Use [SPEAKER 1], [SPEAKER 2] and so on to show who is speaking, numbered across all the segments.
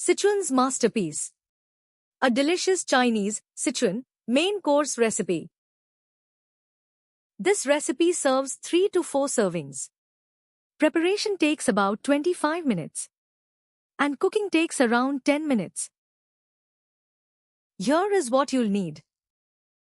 [SPEAKER 1] Sichuan's masterpiece. A delicious Chinese, Sichuan, main course recipe. This recipe serves 3 to 4 servings. Preparation takes about 25 minutes. And cooking takes around 10 minutes. Here is what you'll need.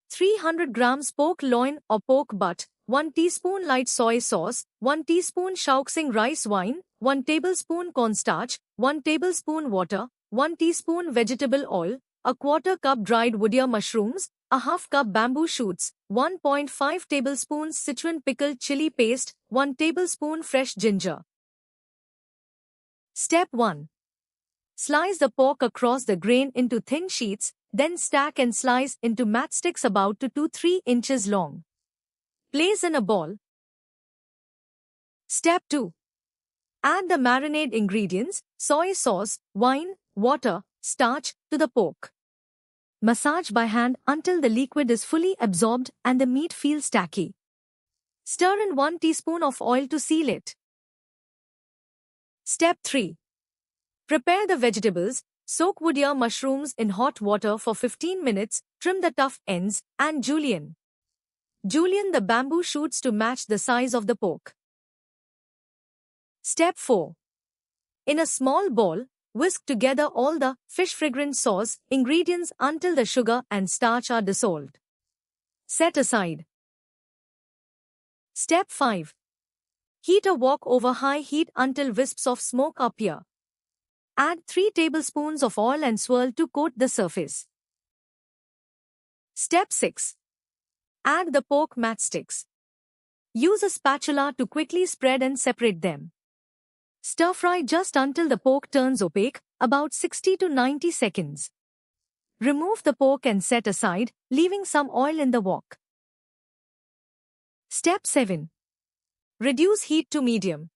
[SPEAKER 1] 300 grams pork loin or pork butt, 1 teaspoon light soy sauce, 1 teaspoon Shaoxing rice wine, 1 tablespoon cornstarch, 1 tablespoon water, 1 teaspoon vegetable oil, a quarter cup dried woodea mushrooms, a half cup bamboo shoots, 1.5 tablespoons Sichuan pickled chili paste, 1 tablespoon fresh ginger. Step 1. Slice the pork across the grain into thin sheets, then stack and slice into matchsticks about 2 to 3 inches long. Place in a ball. Step 2. Add the marinade ingredients, soy sauce, wine, water, starch, to the pork. Massage by hand until the liquid is fully absorbed and the meat feels tacky. Stir in 1 teaspoon of oil to seal it. Step 3. Prepare the vegetables. Soak woodea mushrooms in hot water for 15 minutes, trim the tough ends, and julienne the bamboo shoots to match the size of the pork. Step 4. In a small bowl, whisk together all the fish fragrance sauce ingredients until the sugar and starch are dissolved. Set aside. Step 5. Heat a wok over high heat until wisps of smoke appear. Add 3 tablespoons of oil and swirl to coat the surface. Step 6. Add the pork matchsticks. Use a spatula to quickly spread and separate them. Stir fry just until the pork turns opaque, about 60 to 90 seconds. Remove the pork and set aside, leaving some oil in the wok. Step 7. Reduce heat to medium.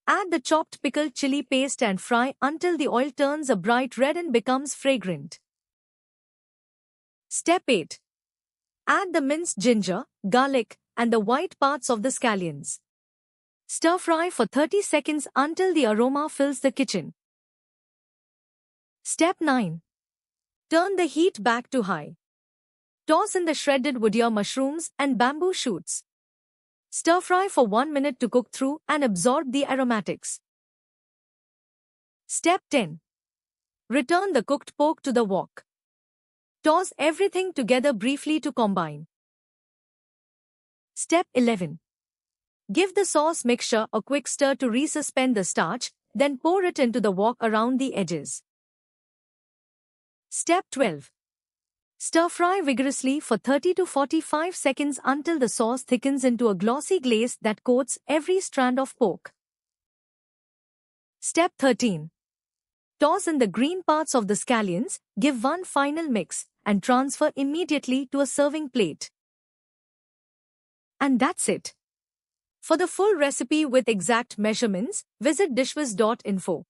[SPEAKER 1] Add the chopped pickled chili paste and fry until the oil turns a bright red and becomes fragrant. Step 8. Add the minced ginger, garlic, and the white parts of the scallions. Stir fry for 30 seconds until the aroma fills the kitchen. Step 9. Turn the heat back to high. Toss in the shredded woodea mushrooms and bamboo shoots. Stir fry for 1 minute to cook through and absorb the aromatics. Step 10. Return the cooked pork to the wok. Toss everything together briefly to combine. Step 11. Give the sauce mixture a quick stir to resuspend the starch, then pour it into the wok around the edges. Step 12. Stir fry vigorously for 30 to 45 seconds until the sauce thickens into a glossy glaze that coats every strand of pork. Step 13. Toss in the green parts of the scallions, give one final mix, and transfer immediately to a serving plate. And that's it. For the full recipe with exact measurements, visit dishwiz.info.